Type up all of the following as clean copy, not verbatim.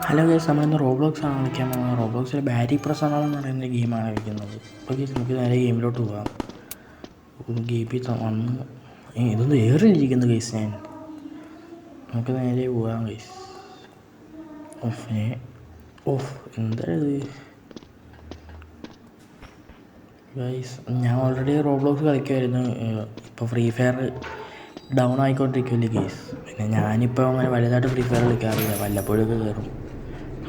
Hello guys, നമ്മളിന്ന് Roblox ആണ് കളിക്കാൻ പോകുന്നത്. റോബ്ലോക്സിൽ ബാരി പ്രസന്നോ എന്ന് പറയുന്ന ഗെയിമാണ് കളിക്കുന്നത്. അപ്പോൾ ഗൈസ് നമുക്ക് നേരെ ഗെയിമിലോട്ട് പോകാം. ഗെയിമിൽ വന്ന് ഇതൊന്ന് ഏറിയിരിക്കുന്നു ഗൈസ്. നമുക്ക് നേരെ പോകാം ഗൈസ്. എന്താ ഇത് ഗൈസ്? ഞാൻ ഓൾറെഡി റോബ്ലോക്സ് കളിക്കുമായിരുന്നു. ഇപ്പോൾ ഫ്രീ ഫയർ ഡൗൺ ആയിക്കൊണ്ടിരിക്കുമല്ലേ ഗൈസ്. പിന്നെ ഞാനിപ്പോൾ അങ്ങനെ വലുതായിട്ട് ഫ്രീ ഫയർ കളിക്കാറില്ല, വല്ലപ്പോഴൊക്കെ കയറും.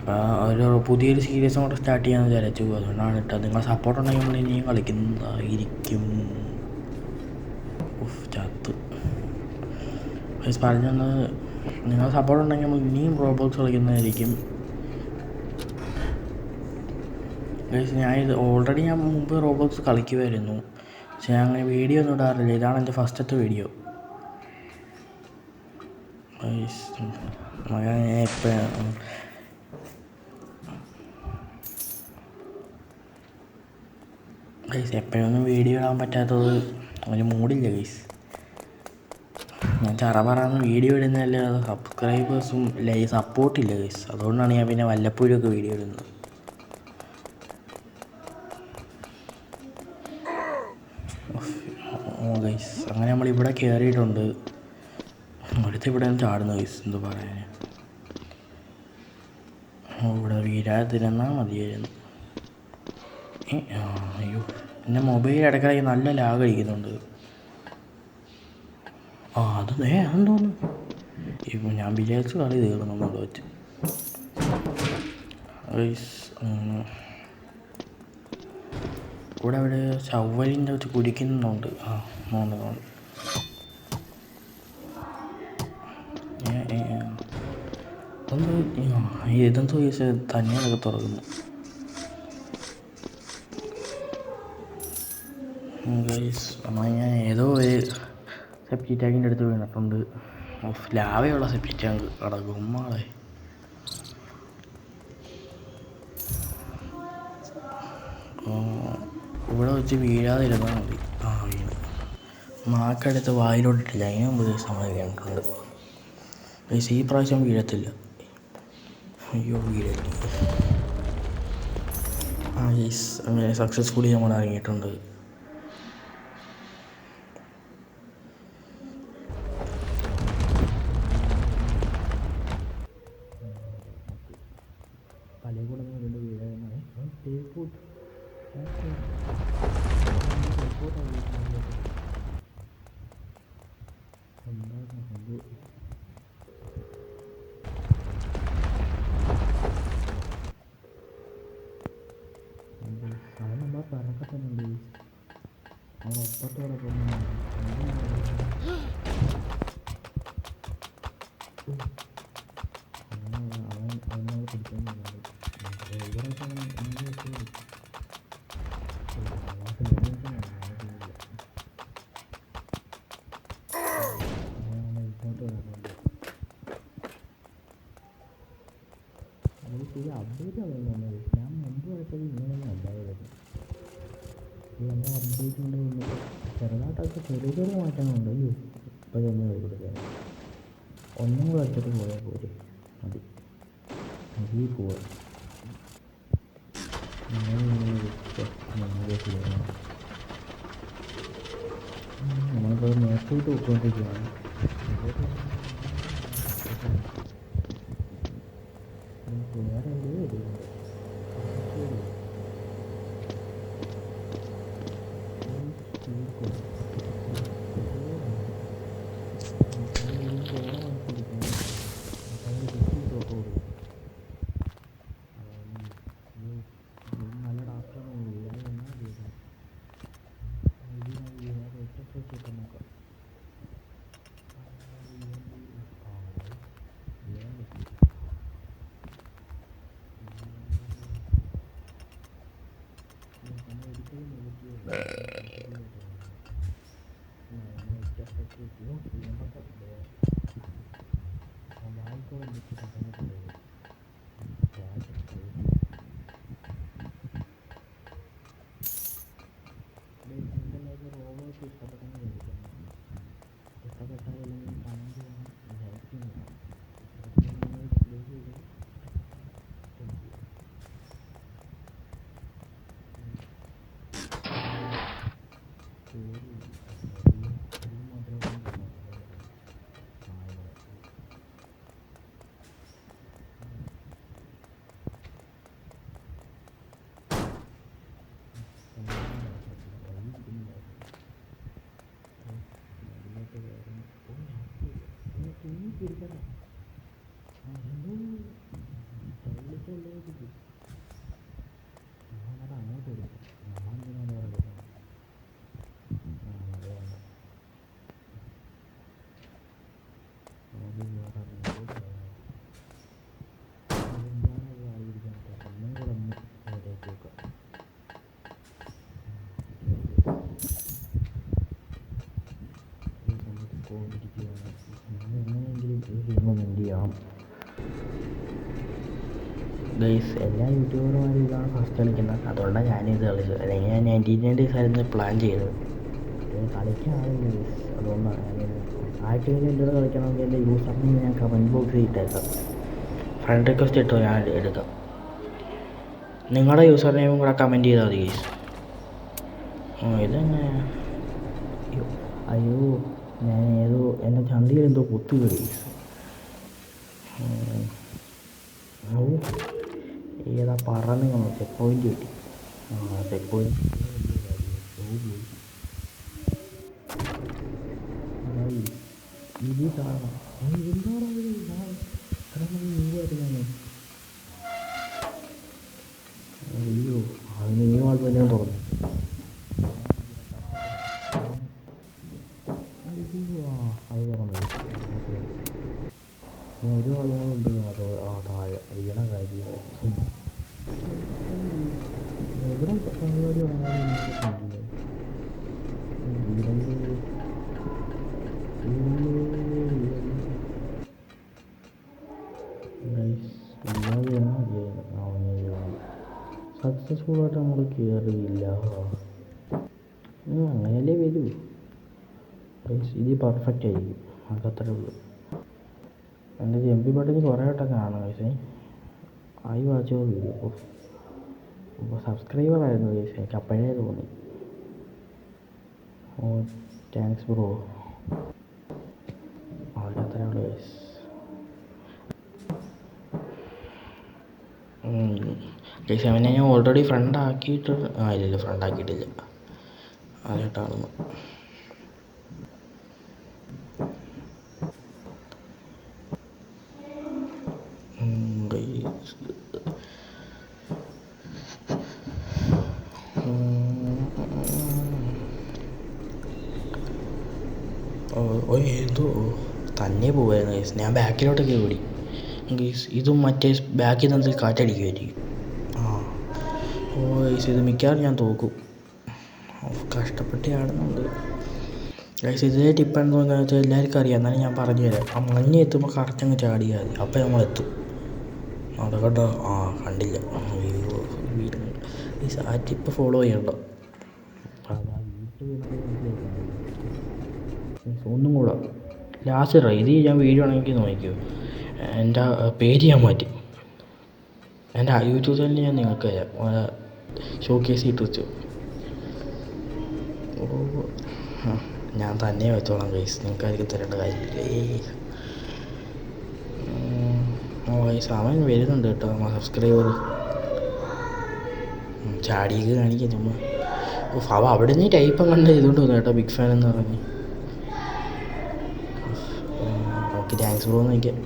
അപ്പോൾ ഒരു പുതിയൊരു സീരീസ് കൂടെ സ്റ്റാർട്ട് ചെയ്യാമെന്ന് വിചാരിച്ചു. അതുകൊണ്ടാണ് ഇട്ടത്. നിങ്ങളെ സപ്പോർട്ട് ഉണ്ടെങ്കിൽ നമ്മൾ ഇനിയും കളിക്കുന്നതായിരിക്കും. ചത്ത് ഗൈസ് പറഞ്ഞത്, നിങ്ങളെ സപ്പോർട്ട് ഉണ്ടെങ്കിൽ നമ്മൾ ഇനിയും റോബ്ലോക്സ് കളിക്കുന്നതായിരിക്കും ഗൈസ്. ഞാൻ മുമ്പ് റോബ്ലോക്സ് കളിക്കുമായിരുന്നു, പക്ഷെ ഞാൻ അങ്ങനെ വീഡിയോ ഒന്നും ഇടാറില്ല. ഇതാണ് എൻ്റെ ഫസ്റ്റത്തെ വീഡിയോ ഗൈസ്. ഞാൻ എപ്പോഴൊന്നും വീഡിയോ ഇടാൻ പറ്റാത്തത് ഒരു മൂടില്ല ഗൈസ്. ഞാൻ ചറപറാന്ന് വീഡിയോ ഇടുന്നതല്ല, സബ്സ്ക്രൈബേഴ്സും സപ്പോർട്ടില്ല ഗൈസ്. അതുകൊണ്ടാണ് ഞാൻ പിന്നെ വല്ലപ്പോഴൊക്കെ വീഡിയോ ഇടുന്നത്. ഗൈസ് അങ്ങനെ നമ്മളിവിടെ കയറിയിട്ടുണ്ട്. അടുത്ത് ഇവിടെ ചാടുന്നു ഗൈസ്. എന്ത് പറയാൻ, ഇവിടെ വീഴാതിരുന്നാൽ മതിയായിരുന്നു. അയ്യോ, എൻ്റെ മൊബൈൽ ഇടയ്ക്കിടയ്ക്ക് നല്ല ലാഗ് അടിക്കുന്നുണ്ട്. അതെന്തോന്നു ഇപ്പം ഞാൻ വിചാരിച്ചു കളി തീർന്നു വെച്ച് ഗൈസ്. ഇവിടെ അവിടെ ചവ്വലിൻ്റെ വെച്ച് കുടിക്കുന്നുണ്ട്. ഇതെന്തോ ഗൈസ് തന്നെയൊക്കെ തുറക്കുന്നു ഗൈസ്. ഞാൻ ഏതോ ഒരു സെപ്റ്റി ടാങ്കിൻ്റെ അടുത്ത് വീണിട്ടുണ്ട്. ലാവയുള്ള സെപ്റ്റി ടാങ്ക് കടകുമ്മാളെ. ഇവിടെ വെച്ച് വീഴാതിരുന്നാൽ മതി. വീണു. നാക്കെടുത്ത് വായിലോട്ടിട്ടില്ല. അതിന് മുമ്പ് സമയം വീണിട്ടുണ്ട് ഗൈസ്. ഈ പ്രാവശ്യം വീഴത്തില്ല. അയ്യോ വീഴത്തി. ഗൈസ് അങ്ങനെ സക്സസ്ഫുള്ളി നമ്മൾ ഇറങ്ങിയിട്ടുണ്ട്. ഇത് അപ്ഡേറ്റ് ആവുന്നുണ്ട്. ഞാൻ മുമ്പ് കളിച്ചത് ഇങ്ങനെയൊന്നും അല്ലായിരുന്നു. നല്ല അപ്ഡേറ്റ് കൊണ്ട് ചെറുതായിട്ടൊക്കെ ചെറിയ മാറ്റങ്ങളുണ്ട്. ഇപ്പോൾ തന്നെ കൊടുക്കാൻ ഒന്നും കൂടെ എടുത്തിട്ട് പോയാൽ പോരെ, മതി അതിൽ പോവാം. നമ്മളിപ്പോൾ മേത്തോട്ട് പോയിക്കൊണ്ടിരിക്കുകയാണ്. വേറെ എവിടെയോ വരുന്നുണ്ട്. നല്ല ഡാക്ടറാണ്. നോക്കാം. ഇഷ്ടപ്പെട്ടാൽ കമൻറ്റ് ചെയ്യണം. ലൈക്ക് ചെയ്യണം. പോയിരിക്കുകയാണ്. ഞാൻ എങ്ങനെയെങ്കിലും ഈ ഗെയിം ഒന്ന് എൻഡ് ചെയ്യണം. ഗൈസ്, എല്ലാ യൂട്യൂബർമാരും ഇതാണ് ഫസ്റ്റ് കളിക്കുന്നത്. അതുകൊണ്ടാണ് ഞാനിത് കളിച്ചത്. അല്ലെങ്കിൽ ഞാൻ 99 days ആയിരുന്നു പ്ലാൻ ചെയ്തത്. കളിക്കാറില്ല ഗൈസ്, അതുകൊണ്ടാണ് ഞാനിത്. ആർക്കെങ്കിലും എൻ്റെ കൂടെ കളിക്കണമെങ്കിൽ എൻ്റെ യൂസർ നെയിം ഞാൻ കമൻറ്റ് ബോക്സിൽ ഇട്ടേക്കാം. ഫ്രണ്ട് റിക്വസ്റ്റ് ഇട്ടോ, ഞാൻ എടുക്കാം. നിങ്ങളുടെ യൂസർ നെയിമും കൂടെ കമൻറ്റ് ചെയ്താൽ മതി ഗൈസ്. ഇതെങ്ങനെ? അയ്യോ, ഞാൻ എൻ്റെ ചന്തയിൽ എന്തോ കുത്തി ഗൈസ്. ഏതാ പറന്ന് ചെക്ക് പോയിന്റ് കിട്ടി. ചെക്ക് പോയിന്റ് ഇത് കാണാം. എന്താണ് അയ്യോ, അതിന് ഈ ആൾ തന്നെ തുറന്നു. അത് തുറന്നു. ഒരു ആളുകളുണ്ട് താഴെ വീണ കാര്യം. എവിടെ പരിപാടി വന്നാലും സക്സസ്ഫുള്ളായിട്ട് നമ്മൾ കയറിയില്ല. അങ്ങനെയല്ലേ വരൂ. ഇത് പെർഫെക്റ്റ് ആയിരിക്കും, അതത്രേ ഉള്ളൂ. എൻ്റെ MP ബട്ടണിൽ കുറേ വട്ടം കാണും പക്ഷേ ആയി വായിച്ചോ വീഡിയോ. അപ്പോൾ സബ്സ്ക്രൈബറായിരുന്നു ഗൈസ്, എനിക്ക് അപ്പോഴേ തോന്നി. Thanks bro. അതത്രേ ഉള്ളൂ ഗൈസ്. ഗൈസ്, അവനെ ഞാൻ ഓൾറെഡി ഫ്രണ്ട് ആക്കിയിട്ട് ഇല്ല, ഫ്രണ്ട് ആക്കിയിട്ടില്ല. ആദ്യമായിട്ടാണ്. എന്തോ തന്നെ പോവായിരുന്നു ഗൈസ്. ഞാൻ ബാക്കിലോട്ടൊക്കെ ഓടി ഗൈസ്. ഇതും മറ്റേ ബാക്കിൽ നിന്ന് കാറ്റടിക്കുമായിരിക്കും. ഗൈസ്, ഇത് മിക്കവാറും ഞാൻ തോക്കും. കഷ്ടപ്പെട്ട് ആടുന്നുണ്ട് ഗൈസ്. ഇതിലെ ടിപ്പ് എന്താണെന്ന് വെച്ചാൽ എല്ലാവർക്കും അറിയാം, എന്നാലും ഞാൻ പറഞ്ഞു തരാം. ആ മഞ്ഞ് എത്തുമ്പോൾ കറക്റ്റ് അങ്ങ് ചാടിയാൽ മതി, അപ്പം നമ്മളെത്തും. അതുകൊണ്ട് കണ്ടില്ല. ഗൈസ്, ആ ടിപ്പ് ഫോളോ ചെയ്യണ്ട. ഒന്നും കൂടെ ലാസ്റ്റ് ട്രൈ. ഇത് ഞാൻ വീഡിയോ ആണെങ്കിൽ നോക്കിയോ, എൻ്റെ പേര് ഞാൻ മാറ്റി. എൻ്റെ യൂട്യൂബ് ചാനൽ ഞാൻ നിങ്ങൾക്ക് ഷോക്കേസ് ഇട്ട് വെച്ചു. ഞാൻ തന്നെ വെച്ചോളാം ഗൈസ്, നിങ്ങൾക്കായിരിക്കും തരേണ്ട കാര്യമില്ല. ഗൈസ്, അവൻ വരുന്നുണ്ട് കേട്ടോ, നമ്മൾ സബ്സ്ക്രൈബർ. ചാടിയൊക്കെ കാണിക്കാം ചുമ്മാ. അവ അവിടെ നിന്ന് ടൈപ്പം കണ്ട് ഇതുകൊണ്ട് വന്നു കേട്ടോ, ബിഗ് ഫാൻ എന്ന് പറഞ്ഞ്. ഓക്കെ, താങ്ക്സ് ബ്രോ എന്ന് വയ്ക്കാം.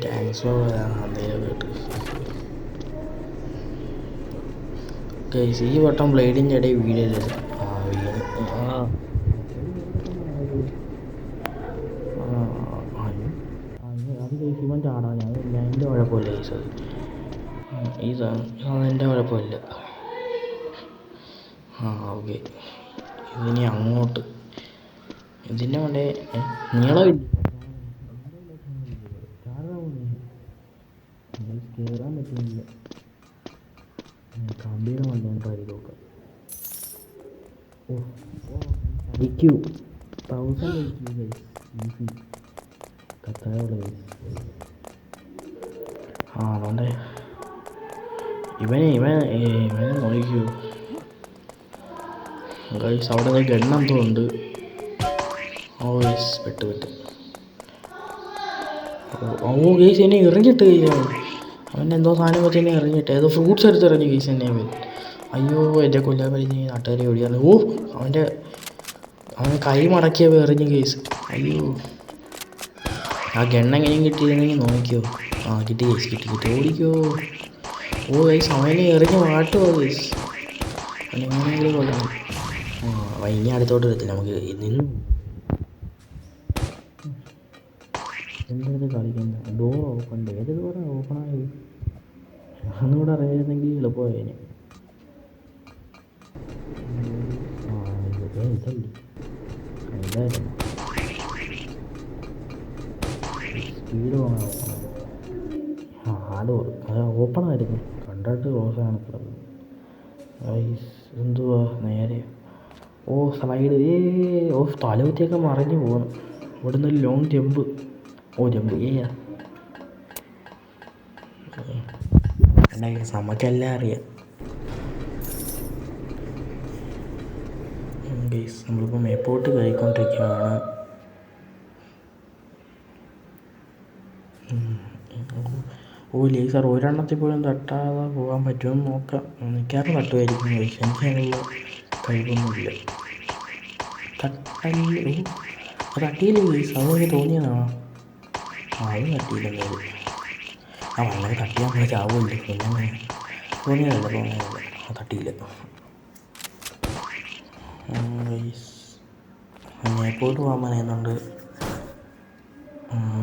Thanks bro. എന്തെങ്കിലും കേട്ട് ഗൈസ്, ഈ വട്ടം ബ്ലേഡിൻ്റെ ഇടയിൽ വീഴരുത്. അത് ഗൈസ് ഇവൻ ചാടാൻ ഞാൻ എൻ്റെ കുഴപ്പമില്ല ഗൈസ്. അതെൻ്റെ കുഴപ്പമില്ല. ഓക്കെ, ഇതിനി അങ്ങോട്ട് ഇതിൻ്റെ കൊണ്ടേ നീളമില്ല. കയറാൻ പറ്റുന്നില്ല. കമ്പിയുടെ കൊണ്ടുപോയി നോക്കാം. IQ 1000 ഈസി കത്തായുള്ള അതുകൊണ്ട് ഇവനെ നോക്കൂ ഗൈസ്. അവിടെ ഗണ്ണെന്തോ ഉണ്ട്. പെട്ട് ഗൈസ്, എന്നെ എറിഞ്ഞിട്ട് അവൻ്റെ എന്തോ സാധനം വെച്ച് എന്നെ എറിഞ്ഞിട്ട് ഏതോ ഫ്രൂട്ട്സ് എടുത്ത് എറിഞ്ഞു ഗൈസ് എന്നെ അവൻ. അയ്യോ, എൻ്റെ കൊല്ലാൻ കഴിഞ്ഞ് നാട്ടുകാരെ ഓടിയാണ്. അവൻ കൈ മടക്കിയവ എറിഞ്ഞു ഗൈസ്. അയ്യോ, ആ ഗണ്ണെങ്ങനെയും കിട്ടിയിരുന്നെങ്കിൽ നോക്കിയോ. കിട്ടി ഗൈസ്, കിട്ടി ഓടിക്കോ. ഗൈസ്, അവനെ എറിഞ്ഞ് മാട്ടുമോ ഗൈസ്. അവനെങ്ങനെയെങ്കിലും കൊല്ലണം. ഇനി അടുത്തോട്ട് വരത്തില്ല, നമുക്ക് നിന്ന് എന്തൊക്കെ കളിക്കുന്നത്. ഡോർ ഓപ്പൺ ഉണ്ട്. ഏത് ഡോറാണ് ഓപ്പണായത്? ഒന്നുകൂടെ അറിയായിരുന്നെങ്കിൽ എളുപ്പമായേനെ. ഇതല്ലേ ഇതായിരുന്നു സ്പീഡ് പോകണം. ഹാർഡ് അത് ഓപ്പൺ ആയിരുന്നു, കണ്ടിട്ട് ക്ലോസാണ് കിടന്നത്. എന്തുവാ നേരെ ഓ സ്ലൈഡ് തലകുത്തിയൊക്കെ മറിഞ്ഞു പോകണം. ഇവിടെ നിന്ന് ലോങ് ജമ്പ് ജമ്പ് നമുക്കെല്ലാം അറിയാം. നമ്മളിപ്പോൾ മേപ്പോട്ട് കയറിക്കൊണ്ടിരിക്കുകയാണ്. ലേസർ ഒരെണ്ണത്തിൽ പോലും തട്ടാതെ പോകാൻ പറ്റുമെന്ന് നോക്കാം. മിക്കവാറും തട്ടുമായിരിക്കും. എനിക്കതിനുള്ള കഴിവൊന്നുമില്ല. തട്ടിയില്ലേ ഗൈസ്, അതൊക്കെ തോന്നിയതാണോ? അത് തട്ടിയില്ല. വളരെ തട്ടിയാൽ നമ്മൾ ചാവുമല്ലേ, പിന്നെ തോന്നിയതല്ല തട്ടിയില്ല. മേപ്പോട്ട് പോകാൻ പറയുന്നുണ്ട്.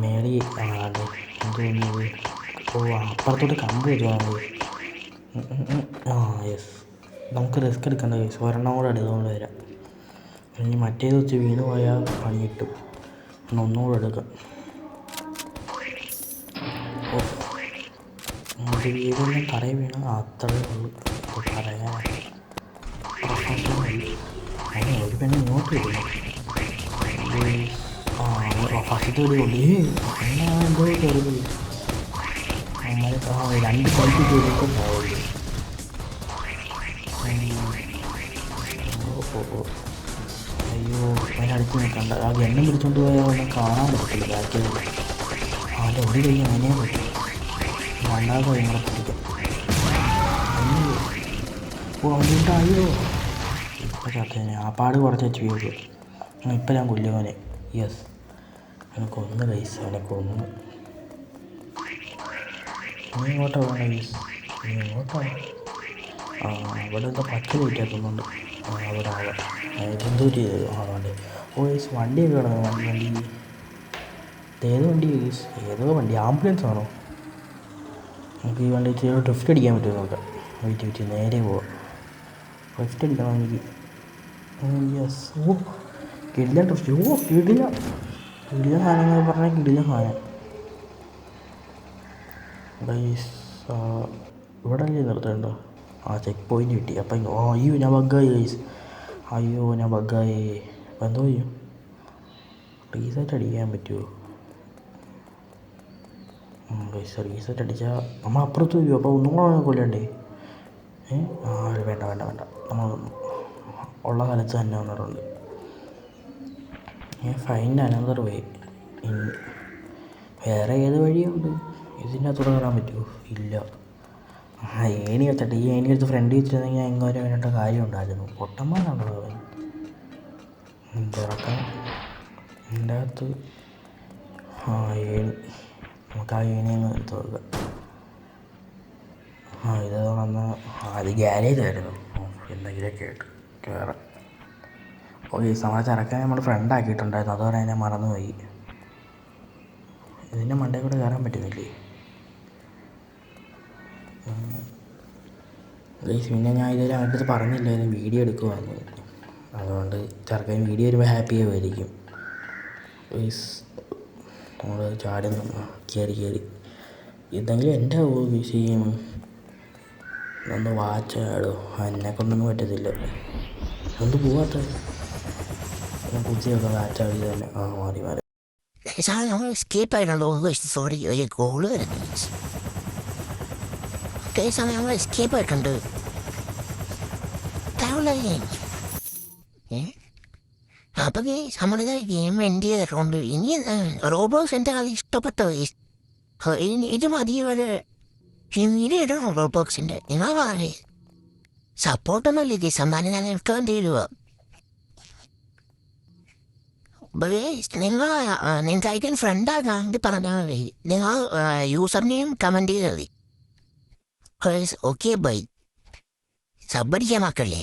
മേളി അതെ എന്തോന്നത് അപ്പുറത്തോട്ട് കമ്പ് വരുവാണ്. യെസ്, നമുക്ക് റിസ്ക് എടുക്കേണ്ട കേസ്. ഒരെണ്ണം കൂടെ എടുത്തുകൊണ്ട് വരാം. ഇനി മറ്റേത് വെച്ച് വീണ് പോയാൽ പണി കിട്ടും. ഒന്നുകൂടെ എടുക്കാം. വീടൊന്നും തറയിൽ വീണ് അത്രയേ ഉള്ളൂ. പറയാൻ ഒരു പെണ്ണ് ഇങ്ങോട്ട് വരുന്നു. ഫസ്റ്റ് ഒരു കൊള്ളി അങ്ങനെ എന്തോ കയറി രണ്ട് സൈറ്റ് കയറിയപ്പോൾ പോയി. അയ്യോ അതിനടുത്ത് നിൽക്കണ്ട. ആ എണ്ണം പിടിച്ചോണ്ട് പോയാൽ ഒന്നും കാണാൻ പറ്റത്തില്ല ബാക്കിൽ. അവൻ്റെ ഒരു കൈ അതിനെ പറ്റും, രണ്ടാമത്തെ കൈ കൂടെ പിടിക്കാം. അവൻ്റെ അയ്യോ ഇപ്പം ചത്തേനെ. ആ പാട് കുറച്ച് വെച്ച് വീഴും. ഇപ്പം ഞാൻ കൊല്ലുമോനെ. യെസ്, അവനെ കൊന്ന് കൈസ്, അവനെ കൊന്ന്. നീ ഇങ്ങോട്ടാ വേണ്ട കൈസ്, നീ ഇങ്ങോട്ടാ. അവിടെ എന്താ പച്ച കയറ്റാക്കുന്നുണ്ട്. അവിടെ ഇതെന്തോ ചെയ്ത് വേണ്ടേ. ഗൈസ് വണ്ടിയൊക്കെ കിടന്നു. വണ്ടി ഏത് വണ്ടി ഗൈസ്? ഏതോ വണ്ടി, ആംബുലൻസ് ആണോ? നമുക്ക് ഈ വണ്ടി ചെയ്ത് ഡ്രിഫ്റ്റ് അടിക്കാൻ പറ്റുമോ നോക്കാം. വെയിറ്റ് നേരെ പോവാം. ഡ്രിഫ്റ്റ് അടിക്കണം എനിക്ക്. യെസ്, കിടിലൻ ഡ്രിഫ്റ്റ്. കിടിലൻ സാധനങ്ങൾ പറഞ്ഞാൽ കിടിലൻ സാധനം ഗൈസ്. ഇവിടെ അല്ലേ നിർത്തേണ്ടോ? ചെക്ക് പോയിൻ്റ് കിട്ടി. അപ്പം അയ്യോ ഞാൻ ബഗ്ഗായി ഗൈസ്. അയ്യോ ഞാൻ ബഗ്ഗായി. അപ്പം എന്തോ ചെയ്യും? റീസെറ്റ് അടിക്കാൻ പറ്റുമോ ഗൈസ്? റീസെറ്റ് അടിച്ചാൽ നമ്മൾ അപ്പുറത്ത് വരും. അപ്പോൾ ഒന്നും കൂടെ കൊല്ലണ്ടേ? വേണ്ട നമ്മൾ ഉള്ള സ്ഥലത്ത് തന്നെ വന്നിട്ടുണ്ട്. ഫൈൻഡ് അനദർ വേ. വേറെ ഏത് വഴിയുണ്ട്? ഇതിൻ്റെ അകത്തോടെ കയറാൻ പറ്റുമോ? ഇല്ല. ഏണി വെച്ചിട്ട് ഈ ഏണി എടുത്ത് ഫ്രണ്ട് വെച്ചിരുന്നെങ്കിൽ എങ്ങനെ വേണ്ട കാര്യം ഉണ്ടായിരുന്നു. പൊട്ടന്മാരാണോ അവൻ? ഇറക്കാം ഇതിൻ്റെ അകത്ത്. ഏണി നമുക്ക് ആ ഏണി അങ്ങ് എടുത്ത് നോക്കാം. ഇത് വന്ന് അത് ഗ്യാരേജായിരുന്നു. എന്തെങ്കിലുമൊക്കെ ആയിട്ട് കയറാം. ഈ നമ്മളെ ചരക്കാൻ നമ്മൾ ഫ്രണ്ട് ആക്കിയിട്ടുണ്ടായിരുന്നു, അത് പറയാൻ ഞാൻ മറന്നുപോയി. ഇതിൻ്റെ മണ്ടയിൽ കൂടെ കയറാൻ പറ്റുന്നില്ലേ ഗൈസ്? പിന്നെ ഞാൻ ഇതുവരെ അവരുടെ അടുത്ത് പറഞ്ഞില്ല ഇത് വീഡിയോ എടുക്കുവാന്ന്. അതുകൊണ്ട് ചെറുക്കൻ വീഡിയോ വരുമ്പോൾ ഹാപ്പി ആവുമായിരിക്കും ഗൈസ്. നമ്മൾ ചാടി കയറി ഇതെങ്കിലും എൻ്റെ ചെയ്യും. ഒന്ന് വാച്ചാടോ, എന്നെ കൊണ്ടൊന്നും പറ്റത്തില്ല. എന്ത് പോവാത്ത കുത്തിയൊക്കെ വാച്ചാടി തന്നെ. മാറി നമ്മൾ സ്കേപ്പ് ആയിട്ടുണ്ടോ? സോറി, ഒരു കോള് വരുന്നു. നമ്മൾ എസ്കേപ്പ് ആയിട്ടുണ്ട്. അപ്പൊ നമ്മളിത് ഗെയിം എൻഡ് ചെയ്തിട്ടുണ്ട്. ഇനി റോബോസ് എൻ്റെ കളി ഇഷ്ടപ്പെട്ടോ? ഇത് മതി. ഒരു വീഡിയോ ഇടണം റോബോക്സിൻ്റെ. നിങ്ങൾ പറയേ സപ്പോർട്ടൊന്നുമില്ല ഗീസ്. എന്നാലും ഞാൻ എനിക്ക് വേണ്ടി ഇടുക. നിങ്ങൾ നിങ്ങൾക്ക് അയക്കാൻ ഫ്രണ്ടാകാൻ വേണ്ടി പറഞ്ഞാൽ മതി. നിങ്ങൾ യൂസർ നെയിം കമൻറ്റ് ചെയ്താൽ മതി. Okay bye. സബ്ബടിക്കാൻ മക്കളേ.